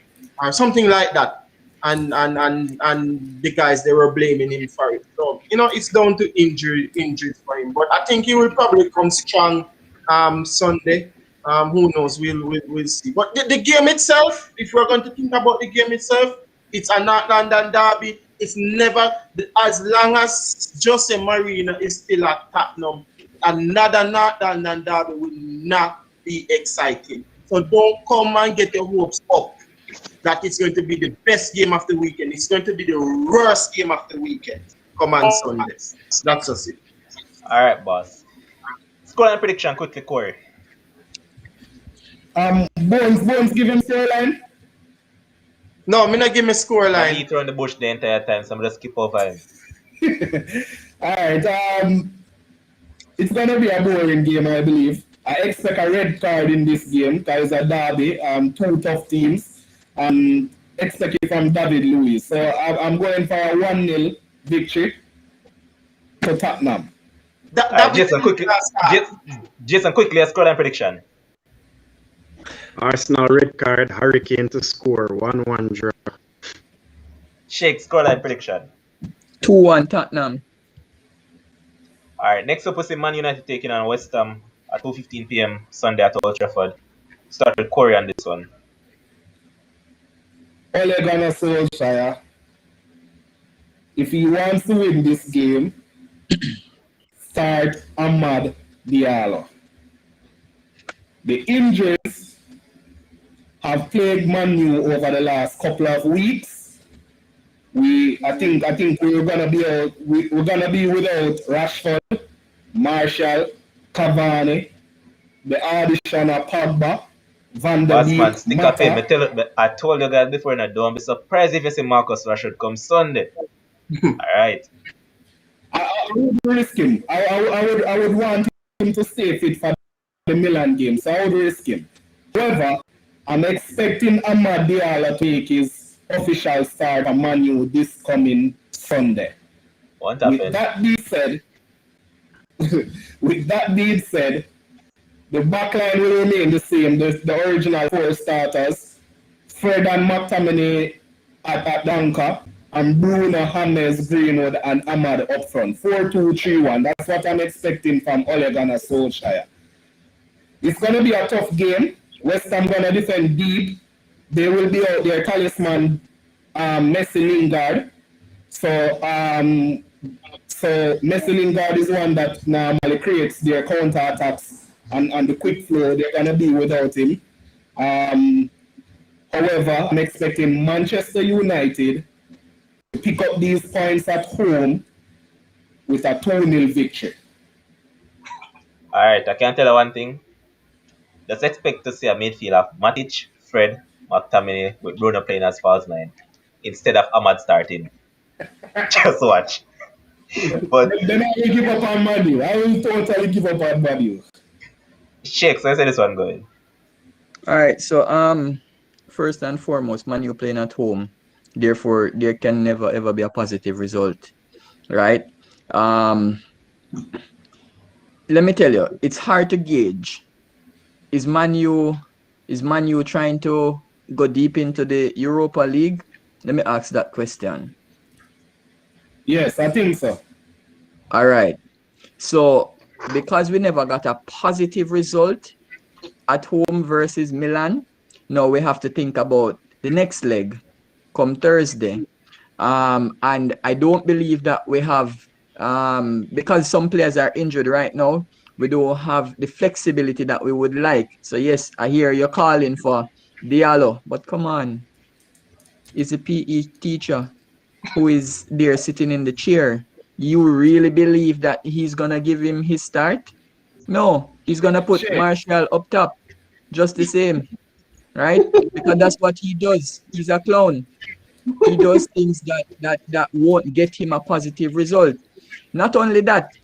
or something like that. And the guys, they were blaming him for it. So, you know, it's down to injuries for him. But I think he will probably come strong Sunday. Who knows? We'll see. But the game itself, if we're going to think about the game itself, it's a North London derby. It's never, as long as Jose Mourinho is still at Tottenham, another North London derby will not be exciting. So don't come and get your hopes up that it's going to be the best game of the weekend. It's going to be the worst game of the weekend. Come on Sunday. That's just it. All right, boss. Scoreline prediction quickly, Corey. Bones give him scoreline. No, me not give me He scoreline. throw in the bush the entire time, so I'm just skip over him. All right. It's gonna be a boring game, I believe. I expect a red card in this game because it's a derby. 2 tough teams. Expect it from David Luiz. So I'm going for a 1-0 victory to Tottenham. Jason, quickly, a scoreline prediction. Arsenal red card, Hurricane to score, 1-1 draw. Shake, scoreline prediction. 2-1 Tottenham. All right, next up we see Man United taking on West Ham at 2:15 p.m. Sunday at Old Trafford. Start with Corey on this one. Ole Gunnar Solskjaer, if he wants to win this game, start Amad Diallo. The injuries have plagued Man U over the last couple of weeks. I think we're gonna be out. We're gonna be without Rashford, Martial, Cavani, the audition of Pogba, Van der Boss man, Beek, stick up here. Mata. I told you guys before, don't be surprised if you see Marcus Rashford come Sunday. All right. I would risk him. I would want him to stay fit for the Milan game, so I would risk him. However, I'm expecting Amad Diallo to take his official start for Man U this coming Sunday. What happened? With that being said, The back line will remain the same. The original four starters. Fred and McTominay at Danka, and Bruno, James, Greenwood, and Ahmad up front. 4-2-3-1. That's what I'm expecting from Ole Gunnar Solskjaer. It's going to be a tough game. West Ham going to defend deep. They will be out there, talisman, Messi Lingard. So Messi Lingard is one that normally creates their counter attacks and the quick flow. They're going to be without him. However, I'm expecting Manchester United to pick up these points at home with a 2-0 victory. All right, I can tell you one thing. Just expect to see a midfield of Matic, Fred, McTominay with Bruno playing as false nine instead of Ahmad starting. Just watch. But then I will give up on Manu. I will totally give up on Manu. Shake, so I say this one going. All right, so first and foremost, Man U playing at home, therefore there can never ever be a positive result, right? Let me tell you, it's hard to gauge. Is Man U trying to go deep into the Europa League? Let me ask that question. Yes, I think so. All right. So because we never got a positive result at home versus Milan, now we have to think about the next leg come Thursday. And I don't believe that we have, because some players are injured right now, we don't have the flexibility that we would like. So yes, I hear you're calling for Diallo, but come on. Is a PE teacher who is there sitting in the chair. You really believe that he's going to give him his start? No, he's going to put Martial up top just the same, right? Because that's what he does. He's a clown. He does things that won't get him a positive result. Not only that,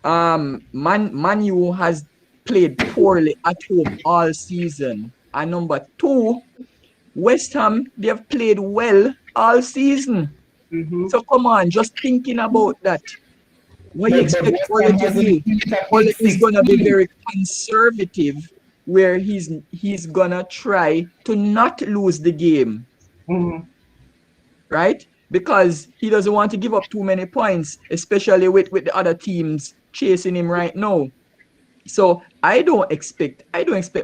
Man U has played poorly at home all season. And number two, West Ham, they have played well all season. Mm-hmm. So come on, just thinking about that. What you expect Ole to do? Ole is gonna be very conservative, where he's gonna try to not lose the game, right? Because he doesn't want to give up too many points, especially with the other teams chasing him right now. So I don't expect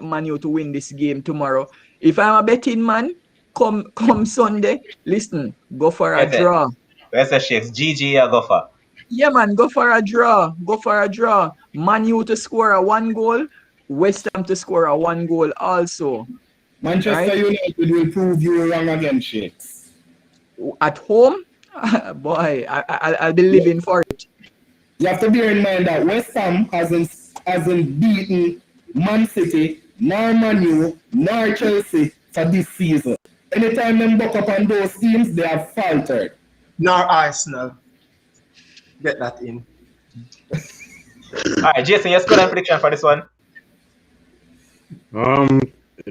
Man U to win this game tomorrow. If I'm a betting man, come Sunday, listen, go for a draw. Where's the Shakes? GG, go for. Yeah, man, go for a draw. Go for a draw. Man U to score a 1 goal, West Ham to score a 1 goal also. Manchester United will prove you wrong again, Shakes. At home? Boy, I'll be living for it. You have to bear in mind that West Ham hasn't beaten Man City, nor Man U, nor Chelsea for this season. Anytime they buck up on those teams, they have faltered. Nor Arsenal. Get that in. Alright, Jason, your score and prediction for this one?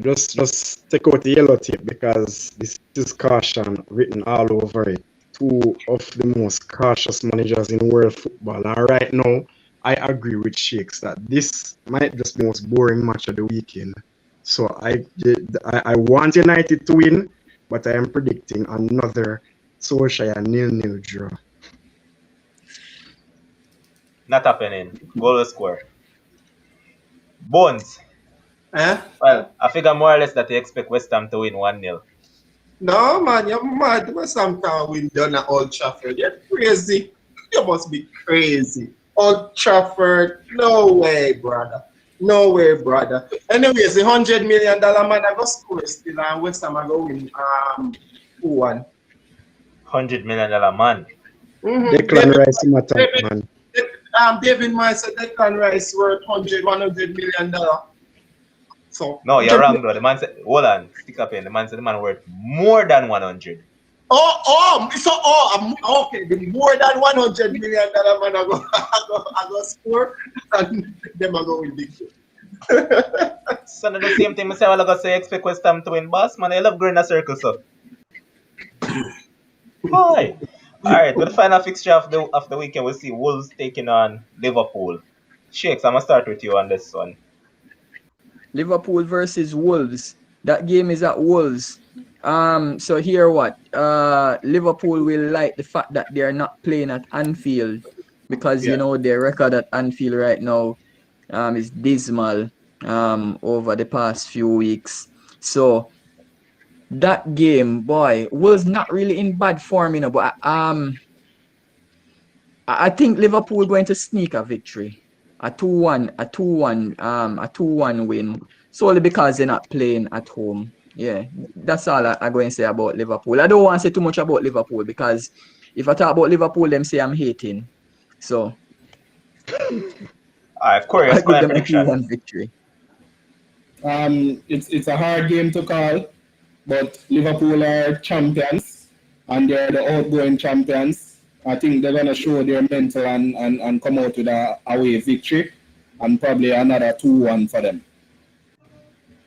Just take out the yellow tape because this is caution written all over it. Two of the most cautious managers in world football. And right now, I agree with Shakes that this might just be the most boring match of the weekend. So I want United to win, but I am predicting another Solskjaer 0-0 draw. Not happening. Goal score. Bones. Well, I figure more or less that you expect West Ham to win 1-0. No, man, you're mad. West Ham can't win down at Old Trafford. You're crazy. You must be crazy. Old Trafford, no way, brother. No way, brother. Anyways, the $100 million man I go score still, and West Ham I go win 2-1. $100 million man. Mm-hmm. Declan Rice in attack, man. David Moyes said Declan Rice worth $100 million. So no, you're wrong though. The man said, hold on, stick up in. The man said the man worth more than 100. Okay. The more than $100 million man I go score, and them I go win big. So the same thing I say, I say expect West Ham to win, boss. Man, I love growing a circle, so. Hi. Alright, with the final fixture of the weekend, we'll see Wolves taking on Liverpool. Shakes, I'm gonna start with you on this one. Liverpool versus Wolves. That game is at Wolves. So here what? Liverpool will like the fact that they are not playing at Anfield because Yeah. their record at Anfield right now is dismal over the past few weeks. So that game, boy, was not really in bad form, but I think Liverpool going to sneak a victory. A 2-1, a 2-1 win. Solely because they're not playing at home. Yeah, that's all I'm going to say about Liverpool. I don't want to say too much about Liverpool because if I talk about Liverpool, them say I'm hating. So Alright, Corey, your I'll give scoreline them a prediction. 2-1 victory. It's a hard game to call, but Liverpool are champions and they're the outgoing champions. I think they're gonna show their mental and come out with a away victory and probably another 2-1 for them.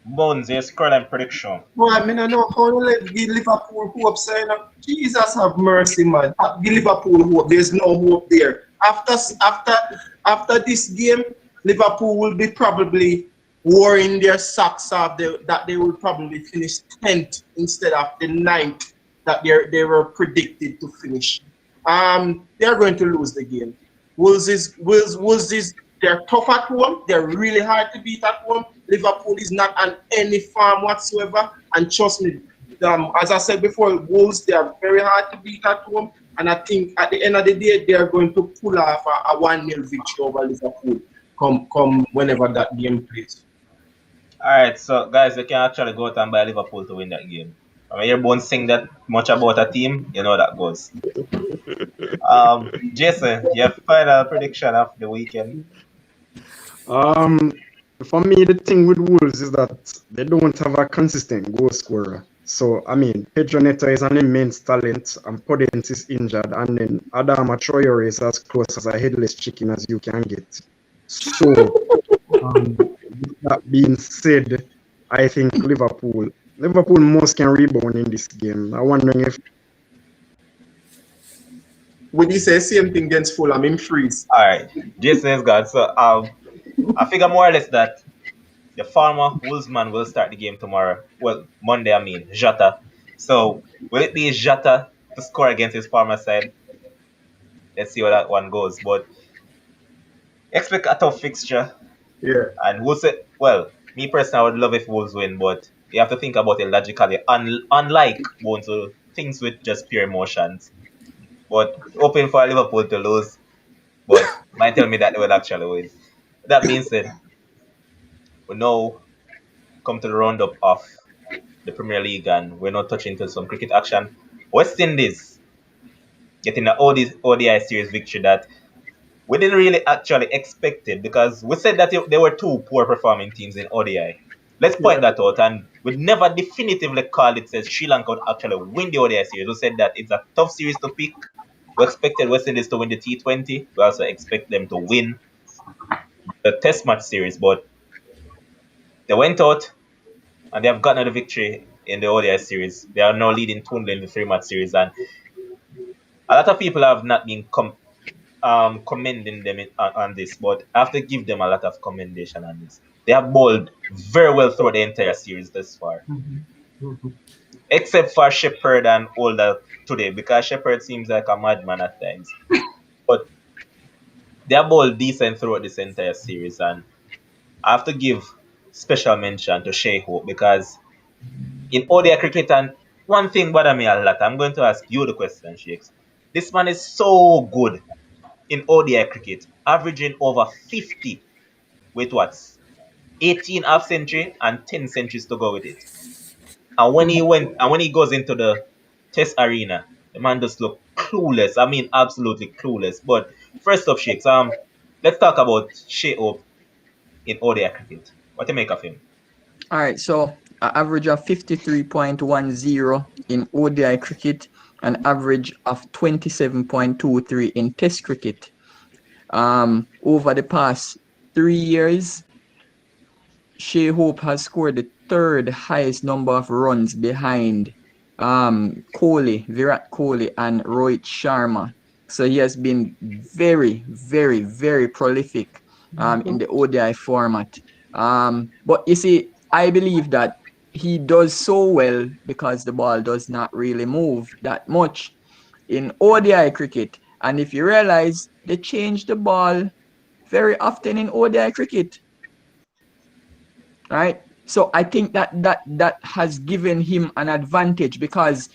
Bones, your scoreline prediction. Boy, I mean, I know how to let give Liverpool hope. Saying, Jesus have mercy, man. Give Liverpool hope. There's no hope there. After this game, Liverpool will be probably wearing their socks off. That they will probably finish 10th instead of the 9th that they were predicted to finish. They are going to lose the game. Wolves is they're tough at home. They're really hard to beat at home. Liverpool is not on any form whatsoever. And trust me, as I said before, Wolves, they are very hard to beat at home. And I think at the end of the day, they are going to pull off a 1-0 victory over Liverpool come whenever that game plays. Alright, so guys, you can actually go out and buy Liverpool to win that game. When your Bones sing that much about a team, you know that goes. Jason, your final prediction of the weekend. For me, the thing with Wolves is that they don't have a consistent goal scorer. So, I mean, Pedro Neto is an immense talent, and Podence is injured, and then Adama Traore is as close as a headless chicken as you can get. So, with that being said, I think Liverpool most can rebound in this game. I'm wondering if Would you say same thing against Fulham in freeze? Alright, Jason is gone. So I figure more or less that the former Wolvesman will start the game tomorrow. Well, Monday, I mean, Jota. So will it be Jota to score against his former side? Let's see how that one goes. But expect a tough fixture. Yeah. And Wolves, well, me personally, I would love if Wolves win, but you have to think about it logically. Unlike Bones, who thinks with just pure emotions. But hoping for Liverpool to lose, but might tell me that they will actually win. That being said, we now come to the roundup of the Premier League and we're now touching into some cricket action. West Indies getting the ODI series victory that we didn't really actually expect it because we said that there were two poor performing teams in ODI. Let's point that out, and we never definitively called it says Sri Lanka would actually win the ODI series. We said that it's a tough series to pick. We expected West Indies to win the T20. We also expect them to win the Test match series, but they went out and they have gotten the victory in the ODI series. They are now leading 2-0 in the 3-match series, and a lot of people have not been commending them on this, but I have to give them a lot of commendation on this. They have bowled very well throughout the entire series thus far. Except for Shepherd and Older today, because Shepherd seems like a madman at times. But they have bowled decent throughout this entire series, and I have to give special mention to Shea Hope because in ODI cricket, and one thing bothers me a lot, I'm going to ask you the question, Shakes. This man is so good in ODI cricket, averaging over 50 with what? 18 half century and 10 centuries to go with it. And when he goes into the test arena, the man just look clueless. I mean, absolutely clueless. But first up, Shakes, let's talk about Shea Hope in ODI cricket. What do you make of him? All right, so an average of 53.10 in ODI cricket, an average of 27.23 in Test cricket. Over the past 3 years, Shea Hope has scored the third highest number of runs behind Virat Kohli and Rohit Sharma. So he has been very, very, very prolific in the ODI format. But you see, I believe that he does so well because the ball does not really move that much in ODI cricket. And if you realize, they change the ball very often in ODI cricket, right? So I think that has given him an advantage because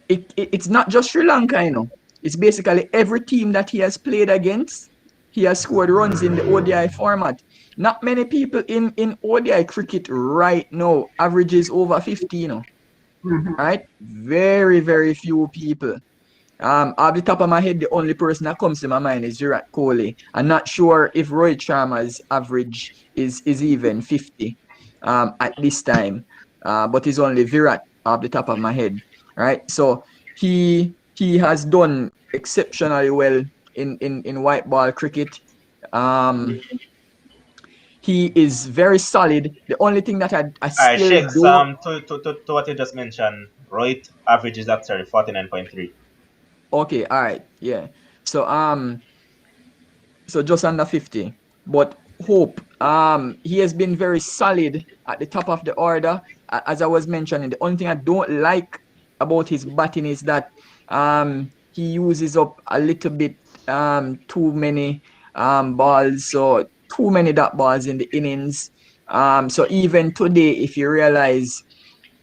it's not just Sri Lanka, you know. It's basically every team that he has played against, he has scored runs in the ODI format. Not many people in ODI cricket right now averages over 50, you know, right? Very, very few people. Off the top of my head, the only person that comes to my mind is Virat Kohli. I'm not sure if Rohit Sharma's average is even 50 at this time, but it's only Virat off the top of my head, right? So he has done exceptionally well in white ball cricket. He is very solid. The only thing that I Alright, still Shakes, don't. to what you just mentioned, Rohit average is actually 49.3. Okay, all right, yeah. So so just under 50. But Hope, he has been very solid at the top of the order. As I was mentioning, the only thing I don't like about his batting is that he uses up a little bit too many balls, so too many dot balls in the innings. So even today, if you realize,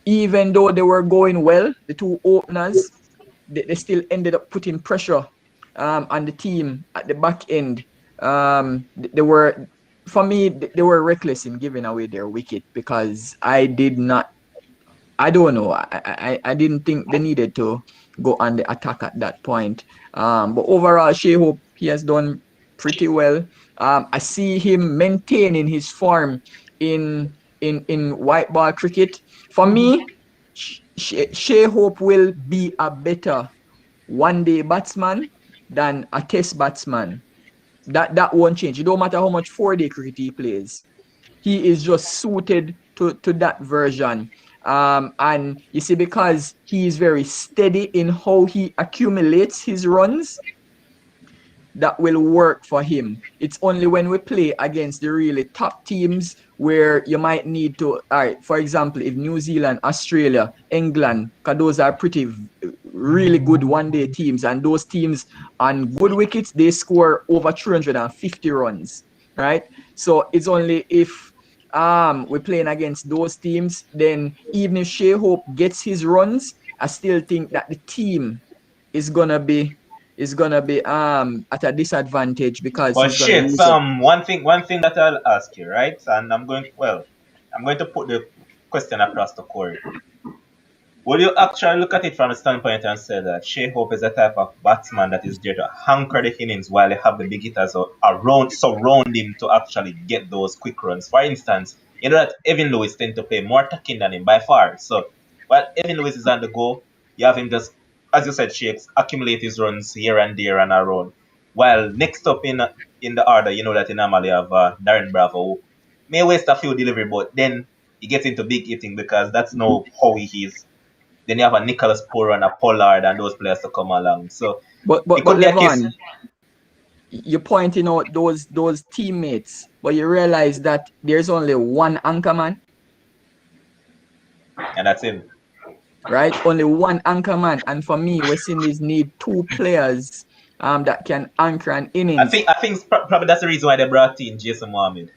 even though they were going well, the two openers, they still ended up putting pressure on the team at the back end. They were, for me, they were reckless in giving away their wicket because I don't know. I didn't think they needed to go on the attack at that point. But overall, Shea Hope, he has done pretty well. I see him maintaining his form in white ball cricket. For me, Shea Hope will be a better one-day batsman than a test batsman. That won't change. It don't matter how much 4-day cricket he plays. He is just suited to that version. And you see, because he is very steady in how he accumulates his runs, that will work for him. It's only when we play against the really top teams where you might need to, all right, for example, if New Zealand, Australia, England, because those are pretty really good one-day teams, and those teams on good wickets, they score over 350 runs, right? So it's only if we're playing against those teams, then even if Shea Hope gets his runs, I still think that the team is gonna be at a disadvantage because But he's gonna Shakes, use up. one thing that I'll ask you, right? And I'm going to put the question across to Corey. Would you actually look at it from a standpoint and say that Shea Hope is a type of batsman that is there to anchor the innings while they have the big hitters surround him to actually get those quick runs? For instance, you know that Evan Lewis tend to play more attacking than him by far. So while Evan Lewis is on the go, you have him just, as you said, Shakes, accumulate his runs here and there and around. While next up in the order, you know that you normally have Darren Bravo, who may waste a few delivery, but then he gets into big hitting because that's now how he is. Then you have a Nicholas Poor and a Pollard and those players to come along. So But it could be a case. Levon, you're pointing out those teammates, but you realize that there's only one anchor man, And that's him. right? Only one anchor man. And for me, West Indies need two players that can anchor an innings. I think probably that's the reason why they brought in Jason Mohammed.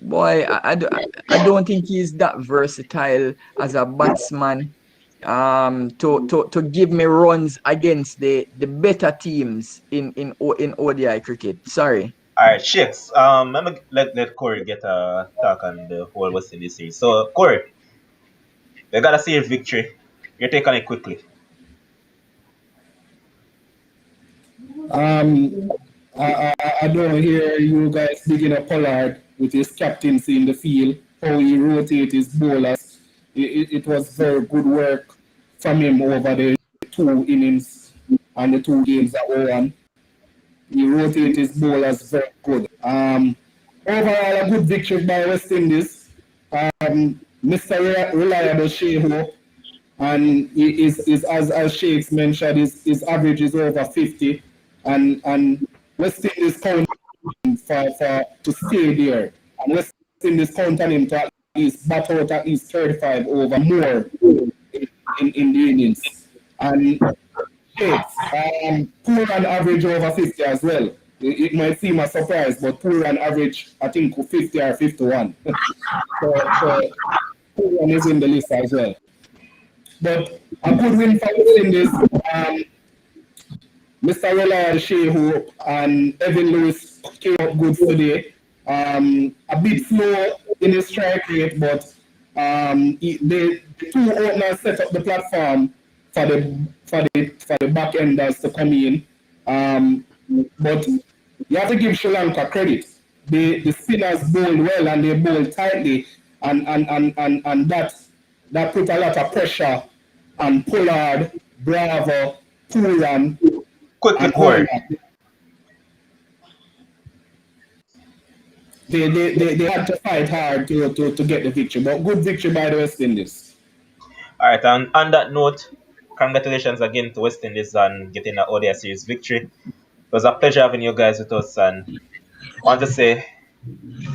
Boy, I don't think he's that versatile as a batsman to give me runs against the better teams in ODI cricket. Sorry. All right, Shakes. Let Corey get a talk on the whole West Indies series. So Corey, they got a series victory. Your take on it quickly. I don't hear you guys digging up Pollard with his captaincy in the field, how he rotates his bowlers. It was very good work from him over the 2 innings and the 2 games that were on. He rotated his bowlers very good. Overall, a good victory by West Indies. Mr. Reliable Shea Hope, and he is as Shakes mentioned, his average is over 50, and West Indies count to stay there. And West Indies counting him to at least bat out at least 35 over more in the innings. And Shakes, poor on average over 50 as well. It might seem a surprise, but poor on average, I think 50 or 51. so poor one is in the list as well. But a good win for West Indies. Mr. Roland Shehu and Evan Lewis came up good today. A bit slow in his strike rate, but the two openers set up the platform for the back enders to come in. But you have to give Sri Lanka credit. The spinners bowled well and they bowled tightly, and that put a lot of pressure on Pollard, Bravo, Pooran, Quickly, and Corey. Horvath. They had to fight hard to get the victory, but good victory by the West Indies. All right, and on that note, congratulations again to West Indies on getting an ODI series victory. It was a pleasure having you guys with us, and I want to say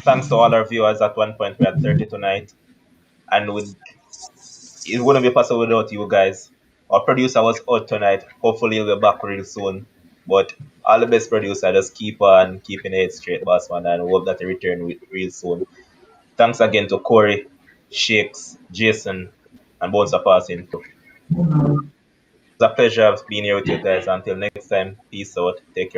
thanks to all our viewers. At one point, we had 30 tonight, and it wouldn't be possible without you guys. Our producer was out tonight. Hopefully, he'll be back real soon. But all the best producer, just keep on keeping it straight, boss man, and hope that he return real soon. Thanks again to Corey, Shakes, Jason, and Bones for passing through. It's a pleasure being here with you guys. Until next time, peace out. Take care.